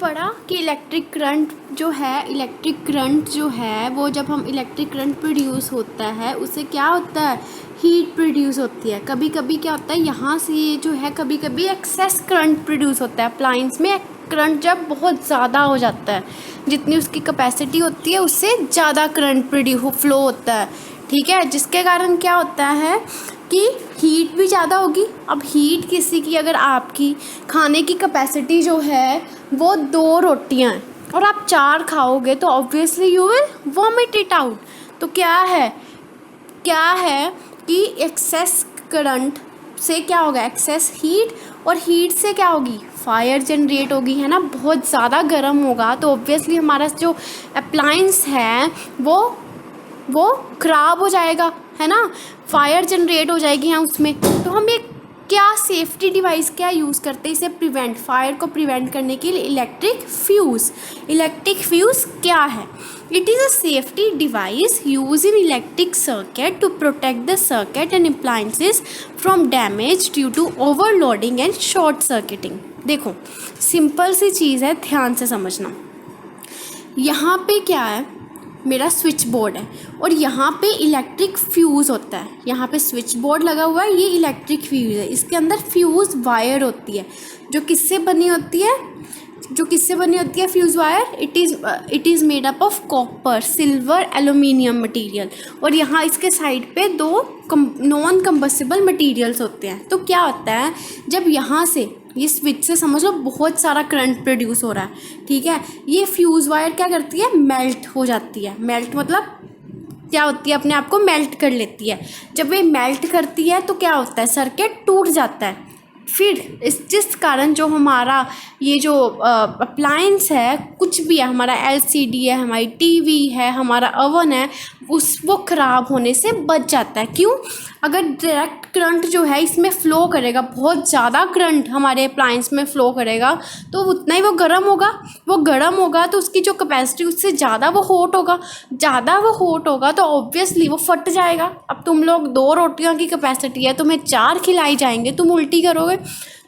पढ़ा कि electric current जो है वो जब हम इलेक्ट्रिक करंट प्रोड्यूस होता है उससे क्या होता है, हीट प्रोड्यूस होती है। कभी कभी क्या होता है, यहाँ से ये जो है कभी कभी एक्सेस करंट प्रोड्यूस होता है। अप्लायंस में करंट जब बहुत ज़्यादा हो जाता है, जितनी उसकी कैपेसिटी होती है उससे ज़्यादा करंट फ्लो होता है, ठीक है। जिसके कारण क्या होता है कि हीट भी ज़्यादा होगी। अब हीट किसी की, अगर आपकी खाने की कैपेसिटी जो है वो 2 रोटियां हैं और आप 4 खाओगे तो obviously you will vomit it out. तो क्या है कि एक्सेस करंट से क्या होगा, एक्सेस हीट, और हीट से क्या होगी, फायर जनरेट होगी, है ना। बहुत ज़्यादा गर्म होगा तो ऑब्वियसली हमारा जो अप्लायंस है वो ख़राब हो जाएगा, है ना। फायर जनरेट हो जाएगी यहाँ उसमें। तो हम ये क्या सेफ्टी डिवाइस क्या यूज़ करते हैं इसे प्रिवेंट, फायर को प्रिवेंट करने के लिए, इलेक्ट्रिक फ्यूज़ क्या है। It is a safety device use in electric circuit to protect the circuit and appliances from damage due to overloading and short circuiting. देखो सिंपल सी चीज़ है, ध्यान से समझना। यहाँ पे क्या है, मेरा स्विच बोर्ड है और यहाँ पे इलेक्ट्रिक फ्यूज़ होता है। यहाँ पे स्विच बोर्ड लगा हुआ है, ये इलेक्ट्रिक फ्यूज़ है। इसके अंदर फ्यूज़ वायर होती है जो किससे बनी होती है, fuse wire. It is made up of copper, silver, aluminium material. और यहाँ इसके साइड पे 2 नॉन कंबस्टिबल मटेरियल्स होते हैं। तो क्या होता है, जब यहाँ से ये स्विच से समझ लो बहुत सारा करंट प्रोड्यूस हो रहा है, ठीक है। ये फ्यूज़ वायर क्या करती है, मेल्ट हो जाती है। मेल्ट मतलब क्या होती है, अपने आप को मेल्ट कर लेती है। जब ये मेल्ट करती है तो क्या होता है, सर्किट टूट जाता है। फिर जिस कारण जो हमारा ये जो अप्लायंस है, कुछ भी है, हमारा LCD है, हमारी टीवी है, हमारा ओवन है, वो ख़राब होने से बच जाता है। क्यों, अगर डायरेक्ट करंट जो है इसमें फ़्लो करेगा, बहुत ज़्यादा करंट हमारे अप्लायंस में फ़्लो करेगा तो उतना ही वो गर्म होगा तो उसकी जो कैपेसिटी उससे ज़्यादा वो हॉट होगा तो ऑब्वियसली वो फट जाएगा। अब तुम लोग 2 रोटियों की कैपेसिटी है, तुम्हें 4 खिलाई जाएंगे, तुम उल्टी करोगे।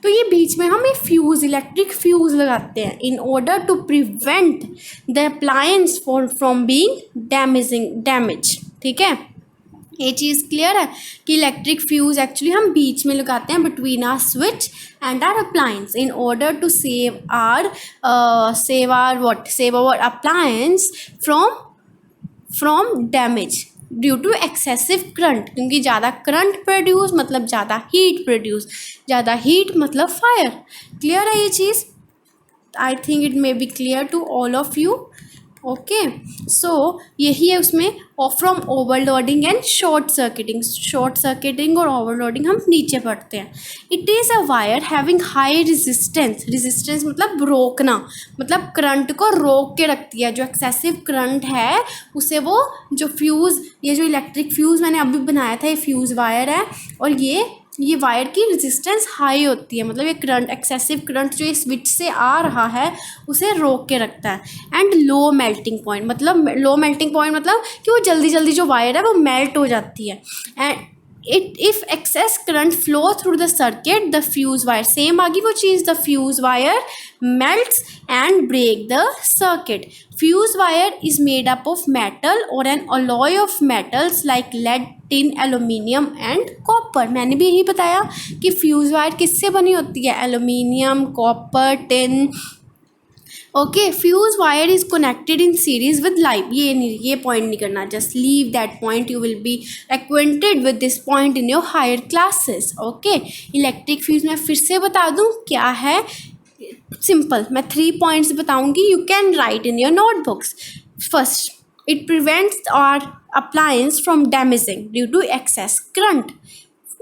तो ये बीच में हम एक इलेक्ट्रिक फ्यूज़ लगाते हैं in order to prevent the appliance from being damage, ठीक है। ये चीज़ क्लियर है कि इलेक्ट्रिक फ्यूज़ एक्चुअली हम बीच में लगाते हैं between our switch and our appliance in order to save our appliance from damage due to excessive current. क्योंकि ज़्यादा करंट प्रोड्यूस मतलब ज़्यादा हीट मतलब फायर। क्लियर है ये चीज़? I think it may be clear to all of you. Okay, so यही है उसमें from overloading and short circuiting और ओवरलोडिंग हम नीचे पढ़ते हैं। It is a wire having high resistance मतलब रोकना, मतलब करंट को रोक के रखती है। जो एक्सेसिव करंट है उसे वो जो फ्यूज़, ये जो इलेक्ट्रिक फ्यूज़ मैंने अभी बनाया था, ये फ्यूज़ वायर है और ये वायर की रेजिस्टेंस हाई होती है। मतलब ये करंट, एक्सेसिव करंट जो ये स्विच से आ रहा है उसे रोक के रखता है। एंड लो मेल्टिंग पॉइंट मतलब कि वो जल्दी जल्दी जो वायर है वो मेल्ट हो जाती है। And if excess current flow through the circuit the fuse wire, same आ गई वो चीज़, the fuse wire melts and break the circuit. Fuse wire is made up of metal or an alloy of metals like lead, tin, aluminium and copper. मैंने भी यही बताया कि fuse wire किससे बनी होती है, aluminium, copper, tin. Okay, fuse wire is connected in series with light. ये पॉइंट नहीं करना, just leave that point, you will be acquainted with this point in your higher classes. Okay, electric fuse मैं फिर से बता दूँ क्या है, सिंपल, मैं 3 पॉइंट्स बताऊंगी, you can write in your notebooks. First, it prevents our appliance from damaging due to excess current.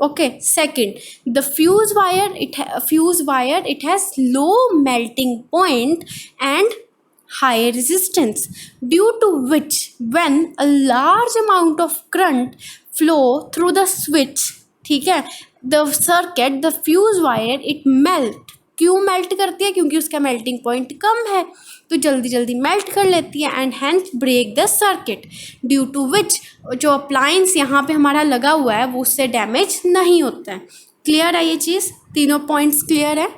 Okay, second, the fuse wire it has low melting point and high resistance, due to which when a large amount of current flow through the switch, ठीक है, the circuit, the fuse wire it melt। क्यों melt करती है, क्योंकि उसका melting point कम है तो जल्दी जल्दी मेल्ट कर लेती है। And hence break the circuit, due to which जो अप्लायंस यहाँ पे हमारा लगा हुआ है वो उससे डैमेज नहीं होता है। क्लियर है ये चीज़, तीनों पॉइंट्स क्लियर है।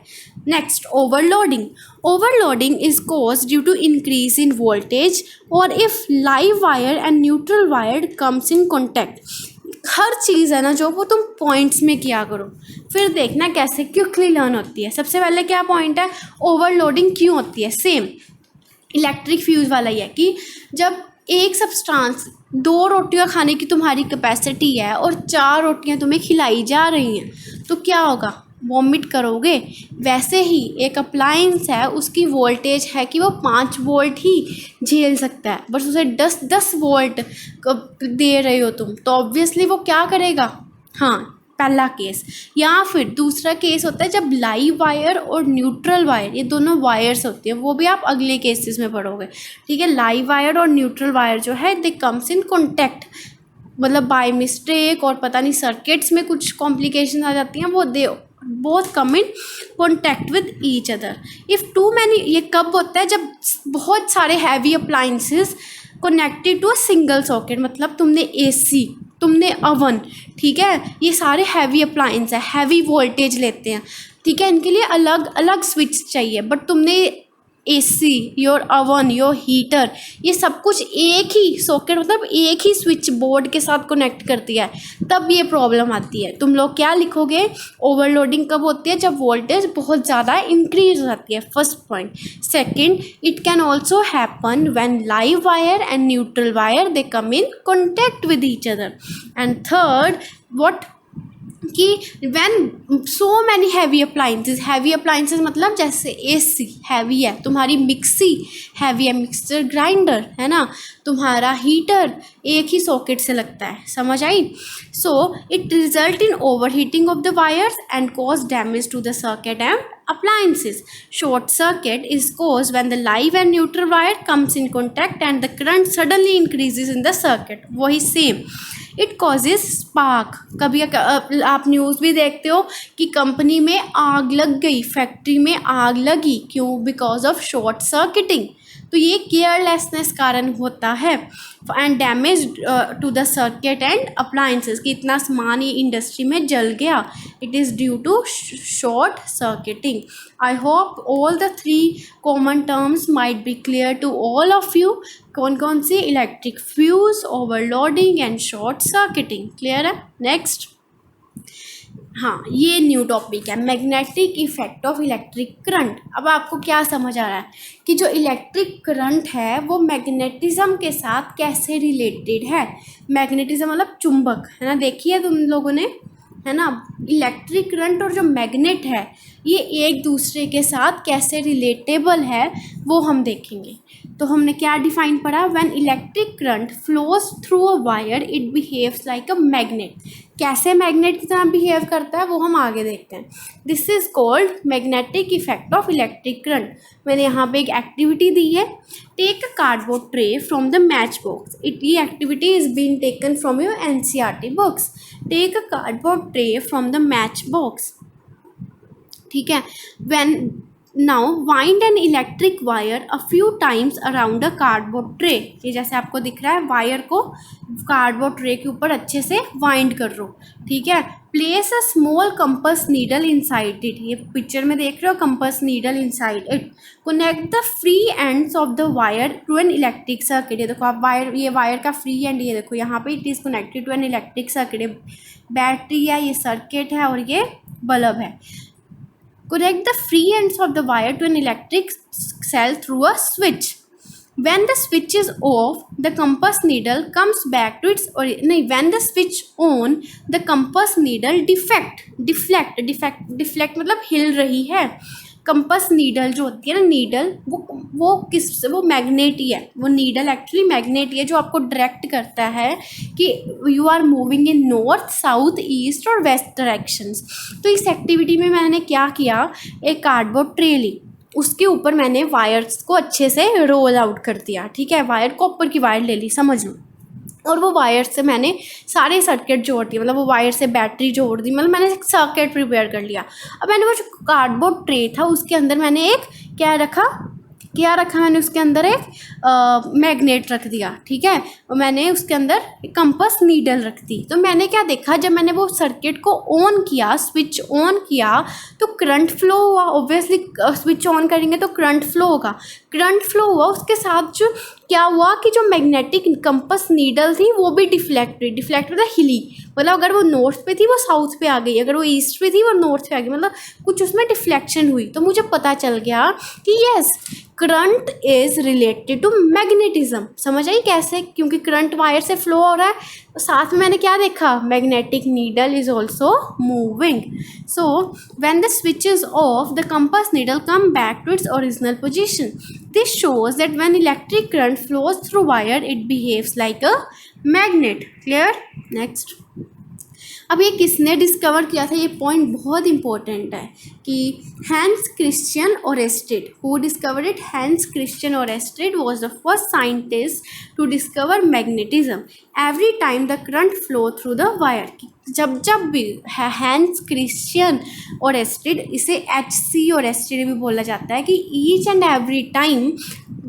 Next, overloading. Overloading is cause due to increase in voltage और if live wire and neutral wire comes in contact. हर चीज़ है ना जो वो तुम पॉइंट्स में किया करो, फिर देखना कैसे क्विकली लर्न होती है। सबसे पहले क्या पॉइंट है, ओवरलोडिंग क्यों होती है। सेम इलेक्ट्रिक फ्यूज़ वाला ही है कि जब एक सब्सटेंस, 2 रोटियां खाने की तुम्हारी कैपेसिटी है और 4 रोटियां तुम्हें खिलाई जा रही हैं, तो क्या होगा, वॉमिट करोगे। वैसे ही एक अप्लायंस है, उसकी वोल्टेज है कि वो 5 वोल्ट ही झेल सकता है, बस उसे 10 वोल्ट दे रहे हो तुम, तो ऑब्वियसली वो क्या करेगा। हाँ, पहला केस। या फिर दूसरा केस होता है जब लाइव वायर और न्यूट्रल वायर, ये दोनों वायर्स होती है, वो भी आप अगले केसेस में पढ़ोगे। ठीक है, लाइव वायर और न्यूट्रल वायर जो है दे कम्स इन कॉन्टैक्ट, मतलब बाय मिस्टेक और पता नहीं सर्किट्स में कुछ कॉम्प्लिकेशन आ जाती हैं, वो they both come in contact with each other. If too many, ये कब होता है, जब बहुत सारे heavy appliances connected to a single socket, मतलब तुमने एसी, तुमने अवन, ठीक है, ये सारे हैवी अप्लाइंस है, हैवी वोल्टेज लेते हैं, ठीक है, इनके लिए अलग अलग स्विच चाहिए, बट तुमने AC, your oven, your heater, ये सब कुछ एक ही सॉकेट, मतलब एक ही स्विच बोर्ड के साथ कनेक्ट कर दिया है, तब ये प्रॉब्लम आती है। तुम लोग क्या लिखोगे, ओवरलोडिंग कब होती है, जब वोल्टेज बहुत ज़्यादा इंक्रीज हो जाती है, first point. Second, it can also happen when live wire and neutral wire they come in contact with each other. And third, what कि when so many heavy appliances मतलब जैसे एसी हैवी है, तुम्हारी mixie heavy है, mixer grinder है ना, तुम्हारा heater एक ही सॉकेट से लगता है, समझ आई। So it result in over heating of the wires and cause damage to the circuit and appliances. Short circuit is caused when the live and neutral wire comes in contact and the current suddenly increases in the circuit. वही same, it causes spark. कभी आप news भी देखते हो कि company में आग लग गई, फैक्ट्री में आग लगी, क्यों, बिकॉज ऑफ शॉर्ट सर्किटिंग। तो ये केयरलेसनेस कारण होता है। And damage to the circuit and appliances, कि इतना सामान ये इंडस्ट्री में जल गया, it is due to short circuiting. I hope all the 3 common terms might be clear to all of you. कौन कौन सी, electric fuse, overloading and short circuiting, clear है। नेक्स्ट, हाँ, ये न्यू टॉपिक है, magnetic effect of electric current. अब आपको क्या समझ आ रहा है कि जो इलेक्ट्रिक करंट है वो मैग्नेटिज्म के साथ कैसे रिलेटेड है। मैग्नेटिज्म मतलब चुंबक, है ना, देखिए तुम लोगों ने, है ना, इलेक्ट्रिक करंट और जो मैग्नेट है ये एक दूसरे के साथ कैसे रिलेटेबल है वो हम देखेंगे। तो हमने क्या डिफाइन पढ़ा, when electric current flows through a wire it behaves like a magnet. कैसे मैग्नेट की तरह बिहेव करता है वो हम आगे देखते हैं। This is called magnetic effect of electric current. मैंने यहाँ पे एक एक्टिविटी दी है, take a cardboard tray from the matchbox. ये activity is being taken from your NCERT books. Take a cardboard tray from the matchbox, ठीक है। When now wind an electric wire a few times around a cardboard tray. ये जैसे आपको दिख रहा है, wire को कार्डबोर्ड ट्रे के ऊपर अच्छे से वाइंड कर लो, ठीक है। Place a small compass needle inside it. ये पिक्चर में देख रहे हो, compass needle inside it. Connect the free ends of the wire to an electric circuit. ये देखो आप, वायर, ये वायर का फ्री एंड, ये देखो यहाँ पे it is connected to an electric circuit. Battery है, ये सर्किट है और ये बल्ब है। Connect the free ends of the wire to an electric cell through a switch. When the switch is off, the compass needle comes back to its when the switch on, the compass needle deflect मतलब हिल रही है। Compass needle जो होती है ना, needle वो magnet ही है, वो नीडल एक्चुअली मैग्नेट ही है जो आपको डायरेक्ट करता है कि you are moving in north, south, east और वेस्ट डायरेक्शंस। तो इस एक्टिविटी में मैंने क्या किया, एक कार्डबोर्ड ट्रे ली, उसके ऊपर मैंने वायर्स को अच्छे से रोल आउट कर दिया, ठीक है। वायर, कॉपर की वायर ले ली, समझ लो, और वो वायर से मैंने सारे सर्किट जोड़ दिए, मतलब वो वायर से बैटरी जोड़ दी, मतलब मैंने एक सर्किट प्रिपेयर कर लिया। अब मैंने वो जो कार्डबोर्ड ट्रे था उसके अंदर मैंने एक क्या रखा, क्या रखा मैंने उसके अंदर, एक मैग्नेट रख दिया, ठीक है, और मैंने उसके अंदर कंपास नीडल रख दी। तो मैंने क्या देखा, जब मैंने वो सर्किट को ऑन किया, स्विच ऑन किया, तो करंट फ्लो हुआ। ऑब्वियसली स्विच ऑन करेंगे तो करंट फ्लो होगा, करंट फ्लो हुआ, उसके साथ जो क्या हुआ कि जो मैग्नेटिक कंपास नीडल थी वो भी डिफ्लेक्ट मतलब हिली, मतलब अगर वो नॉर्थ पे थी वो साउथ पे आ गई, अगर वो ईस्ट पे थी वो नॉर्थ पे आ गई, मतलब कुछ उसमें डिफ्लेक्शन हुई। तो मुझे पता चल गया कि yes, current is related to magnetism. समझ आई कैसे? क्योंकि करंट वायर से फ्लो हो रहा है, तो साथ में मैंने क्या देखा, magnetic needle is also moving. So when the switch is off, the compass needle come back to its original position. This shows that when electric current flows through wire it behaves like a magnet. Clear? Next, अब ये किसने discover किया था, ये point बहुत important है कि Hans Christian Oersted. Who discovered it? Hans Christian Oersted was the first scientist to discover magnetism every time the current flow through the wire. जब भी हैंस क्रिश्चियन ओरेस्टेड, इसे HC ओरेस्टेड भी बोला जाता है, कि ईच एंड एवरी टाइम,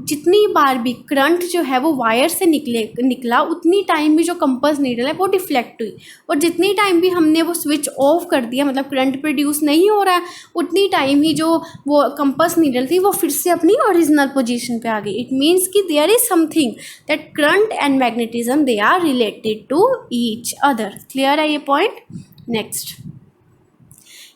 जितनी बार भी करंट जो है वो वायर से निकला, उतनी टाइम भी जो कंपास नीडल है वो डिफ्लेक्ट हुई, और जितनी टाइम भी हमने वो स्विच ऑफ कर दिया, मतलब करंट प्रोड्यूस नहीं हो रहा है, उतनी टाइम ही जो वो कंपास नीडल थी वो फिर से अपनी ओरिजिनल पोजीशन पे आ गई। इट मीन्स कि there is something that current and magnetism they are related to each other. Clear है ये पॉइंट? Next,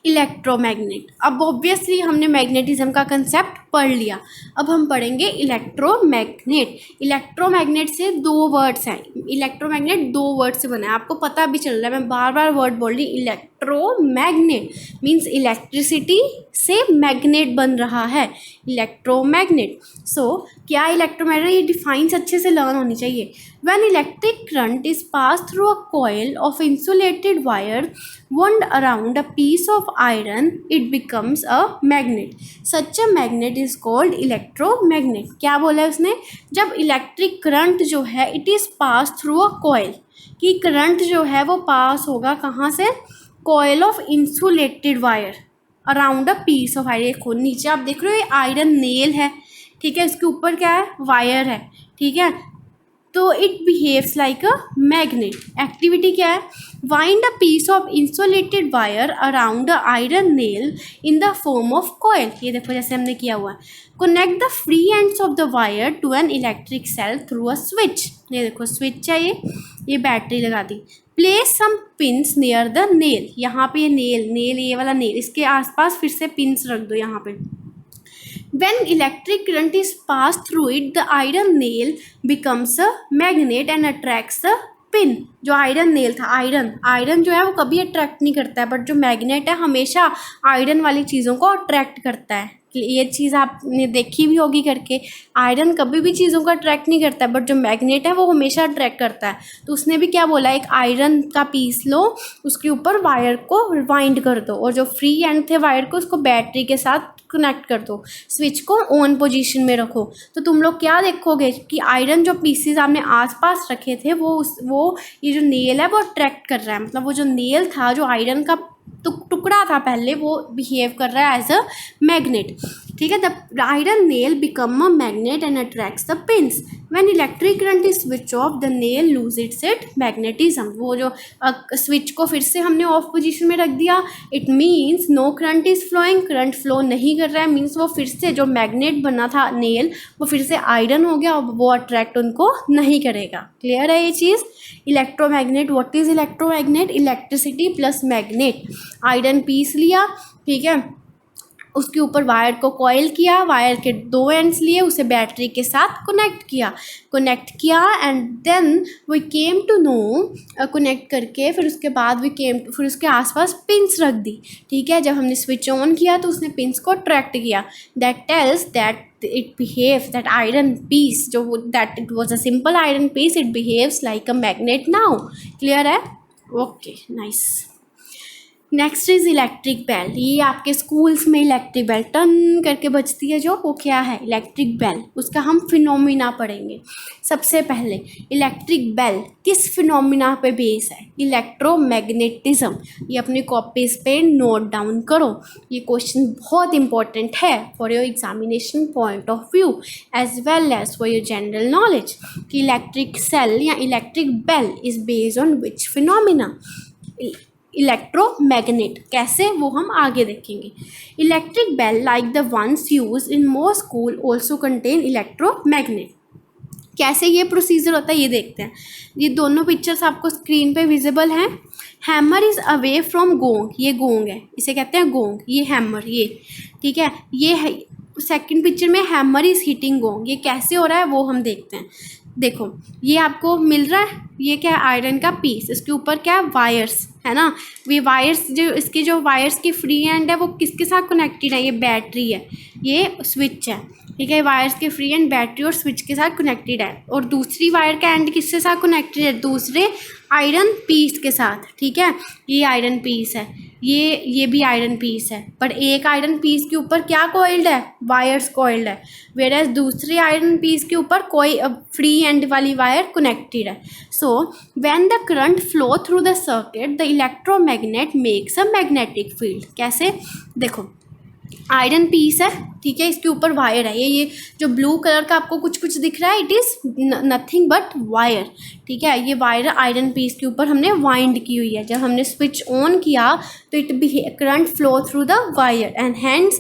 electromagnet. अब ऑब्वियसली हमने मैग्नेटिज्म का कंसेप्ट पढ़ लिया, अब हम पढ़ेंगे इलेक्ट्रोमैग्नेट। इलेक्ट्रोमैग्नेट से दो वर्ड्स हैं, इलेक्ट्रोमैग्नेट दो वर्ड से बना है, आपको पता भी चल रहा है, मैं बार बार वर्ड बोल रही। इलेक्ट्रोमैग्नेट मीन्स इलेक्ट्रिसिटी से मैग्नेट बन रहा है, इलेक्ट्रोमैग्नेट। सो क्या इलेक्ट्रोमैग्नेट, ये डिफाइंस अच्छे से लर्न होनी चाहिए। When electric current is passed through a coil of insulated wire wound around a piece of iron, it becomes a magnet. Such a magnet is called electromagnet. क्या बोला है उसने? जब इलेक्ट्रिक करंट जो है it is pass through a coil, कि current जो है वो पास होगा कहाँ से? Coil of insulated wire around a piece of iron. देखो नीचे आप देख रहे हो ये आयरन नेल है, ठीक है, इसके ऊपर क्या है? वायर है, ठीक है, तो it behaves like a magnet. Activity क्या है? Wind a piece of insulated wire around a iron nail in the form of coil. ये देखो जैसे हमने किया हुआ है। Connect the free ends of the wire to an electric cell through a switch. ये देखो स्विच है, ये बैटरी लगा दी। Place some pins near the nail. यहाँ पे ये नेल ये वाला नेल, इसके आसपास फिर से पिंस रख दो यहाँ पे। When electric current is passed through it, the iron nail becomes a magnet and attracts the pin. जो आयरन नेल था, आयरन जो है वो कभी अट्रैक्ट नहीं करता है, बट जो मैग्नेट है हमेशा आयरन वाली चीज़ों को अट्रैक्ट करता है। ये चीज़ आपने देखी भी होगी करके, आयरन कभी भी चीज़ों को अट्रैक्ट नहीं करता है, बट जो मैग्नेट है वो हमेशा अट्रैक्ट करता है। तो उसने भी क्या बोला, एक आयरन का पीस लो, उसके ऊपर वायर को वाइंड कर दो, और जो फ्री एंड थे वायर को उसको बैटरी के साथ कनेक्ट कर दो, स्विच को ऑन पोजीशन में रखो। तो तुम लोग क्या देखोगे कि आयरन जो पीसेस आपने आसपास रखे थे वो ये जो नेल है वो अट्रैक्ट कर रहा है, मतलब वो जो नेल था, जो आयरन का टुकड़ा था पहले, वो बिहेव कर रहा है एज अ मैग्नेट। ठीक है, the iron nail become a magnet and attracts the pins. When electric current is switch off the nail lose its magnetism. वो जो स्विच को फिर से हमने ऑफ पोजीशन में रख दिया, it means no current is flowing, current flow नहीं कर रहा है, मीन्स वो फिर से जो मैग्नेट बना था नेल वो फिर से आयरन हो गया और वो अट्रैक्ट उनको नहीं करेगा। क्लियर है ये चीज़? Electromagnet, what is electromagnet? Electricity plus magnet. Iron piece लिया, ठीक है, उसके ऊपर वायर को कॉइल किया, वायर के दो एंड्स लिए, उसे बैटरी के साथ कनेक्ट किया and then we came to know, connect करके फिर उसके बाद फिर उसके आसपास पिंस रख दी। ठीक है, जब हमने स्विच ऑन किया तो उसने पिंस को अट्रैक्ट किया। That tells that it behaves, that iron piece that it was a simple iron piece, it behaves like a magnet now. Clear है? Okay, nice. Next is electric bell. ये आपके schools में electric bell ton करके बजती है जो, वो क्या है? Electric bell. उसका हम फिनोमिना पढ़ेंगे। सबसे पहले इलेक्ट्रिक बेल किस फिनोमिना पे बेस है? इलेक्ट्रोमैग्नेटिज्म। ये अपनी कॉपीज पे नोट डाउन करो, ये क्वेश्चन बहुत इंपॉर्टेंट है for your examination point of view as well as for your general knowledge कि इलेक्ट्रिक सेल या electric bell is based on which phenomena? Electromagnet. कैसे, वो हम आगे देखेंगे। Electric bell like the ones use in most school also contain electromagnet. कैसे ये procedure होता है ये देखते हैं। ये दोनों पिक्चर्स आपको स्क्रीन पे विजिबल हैं। Hammer is away from gong. ये गोंग है, इसे कहते हैं गोंग। ये हैमर, ये ठीक है। ये है सेकंड पिक्चर में, हैमर इज़ हिटिंग गोंग। ये कैसे हो रहा है वो हम देखते हैं। देखो ये आपको मिल रहा है, ये क्या है? आयरन का पीस। इसके ऊपर क्या है? वायर्स है ना। ये वायर्स जो इसके जो वायर्स की फ्री एंड है वो किसके साथ कनेक्टेड है? ये बैटरी है, ये स्विच है, ठीक है। वायर्स के फ्री एंड बैटरी और स्विच के साथ कनेक्टेड है। और दूसरी वायर का एंड किसके साथ कनेक्टेड है? दूसरे आयरन पीस के साथ, ठीक है। ये आयरन पीस है, ये भी आयरन पीस है, पर एक आयरन पीस के ऊपर क्या कॉइल्ड है? वायर्स कॉइल्ड है। वेयर दूसरे आयरन पीस के ऊपर कोई फ्री एंड वाली वायर कनेक्टेड है। सो when the current flow through the circuit the electromagnet makes a magnetic field. कैसे? देखो आयरन पीस है, ठीक है। इसके ऊपर वायर है, ये जो ब्लू कलर का आपको कुछ कुछ दिख रहा है, it is nothing but wire, ठीक है। ये वायर आयरन पीस के ऊपर हमने वाइंड की हुई है। जब हमने स्विच ऑन किया तो it current flow through the wire and hence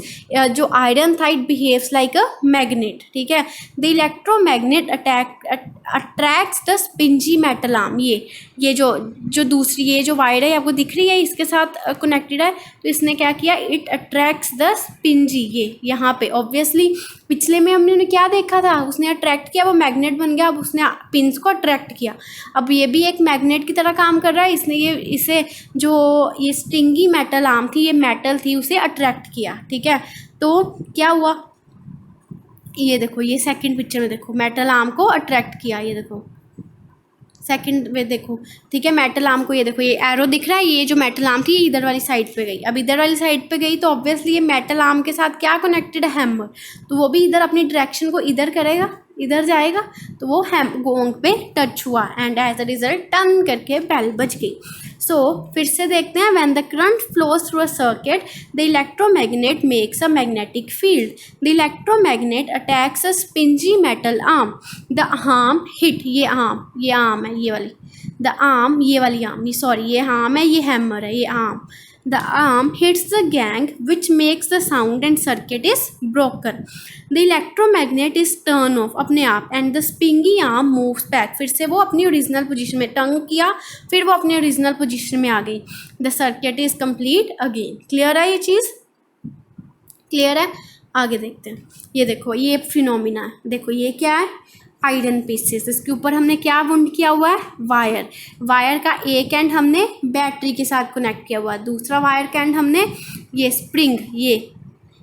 जो आयरन था it behaves like a magnet, ठीक है। The electromagnet attracts the springy metal arm. ये जो दूसरी ये जो वायर है आपको दिख रही है, इसके साथ कनेक्टेड है। तो इसने क्या किया? It attracts the springy. ये यहाँ पे ऑब्वियसली पिछले में हमने क्या देखा था? उसने अट्रैक्ट किया, वो मैग्नेट बन गया। अब उसने पिंस को अट्रैक्ट किया। अब ये भी एक मैग्नेट की तरह काम कर रहा है। इसने इसे जो ये स्टिंगी मेटल आर्म थी, ये मेटल थी, उसे अट्रैक्ट किया, ठीक है। तो क्या हुआ? ये देखो, ये सेकंड पिक्चर में देखो, मेटल आर्म को अट्रैक्ट किया। ये देखो सेकंड में देखो, ठीक है। मेटल आर्म को ये देखो, ये एरो दिख रहा है, ये जो मेटल आर्म थी ये इधर वाली साइड पे गई। अब इधर वाली साइड पे गई तो ऑब्वियसली ये मेटल आर्म के साथ क्या कनेक्टेड है? हैमर। तो वो भी इधर अपनी डायरेक्शन को इधर करेगा, इधर जाएगा, तो वो गोंग पे टच हुआ and as a result turn करके बेल बज गई। सो फिर से देखते हैं। When the current flows through a circuit the electromagnet makes a magnetic field. The electromagnet attacks a springy metal arm. The arm hit. ये arm है, ये वाली द आर्म, ये वाली आर्म, ये सॉरी, ये आर्म है, ये हैमर है, ये arm. The arm hits the gang which makes the sound and circuit is broken. The electromagnet is turned off अपने आप and the springy arm moves back. फिर से वो अपनी ओरिजिनल पोजीशन में टर्न किया, फिर वो अपने ओरिजिनल पोजीशन में आ गई। The circuit is complete again. Clear है ये चीज़? क्लियर है? आगे देखते हैं। ये देखो ये फिनोमिना है। देखो ये क्या है? Iron pieces. इसके ऊपर हमने क्या वुंड किया हुआ है? वायर। वायर का एक एंड हमने बैटरी के साथ कनेक्ट किया हुआ है, दूसरा वायर का एंड हमने ये स्प्रिंग, ये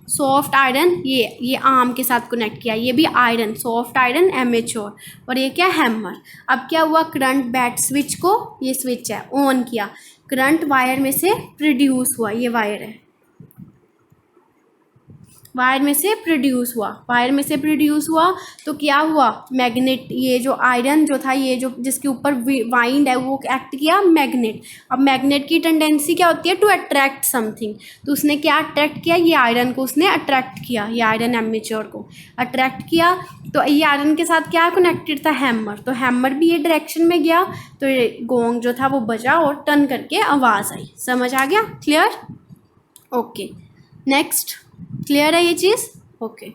सॉफ्ट आयरन, ये आर्म के साथ कनेक्ट किया। ये भी आयरन, सॉफ्ट आयरन, एमेच्योर। और ये क्या? हैमर। अब क्या हुआ? करंट बैट स्विच को, ये स्विच है, ऑन किया, करंट वायर में से प्रोड्यूस हुआ। ये वायर है, वायर में से प्रोड्यूस हुआ, वायर में से प्रोड्यूस हुआ तो क्या हुआ? मैग्नेट। ये जो आयरन जो था, ये जो जिसके ऊपर वाइंड है, वो एक्ट किया मैग्नेट। अब मैग्नेट की टेंडेंसी क्या होती है? To attract something. तो उसने क्या अट्रैक्ट किया? ये आयरन को उसने अट्रैक्ट किया, ये आयरन एमेच्योर को अट्रैक्ट किया। तो ये आयरन के साथ क्या कनेक्टेड था? हैमर। तो हैमर भी ये डायरेक्शन में गया, तो ये गोंग जो था वो बजा और टर्न करके आवाज़ आई। समझ आ गया? क्लियर? Okay, next. क्लियर है ये चीज़? ओके।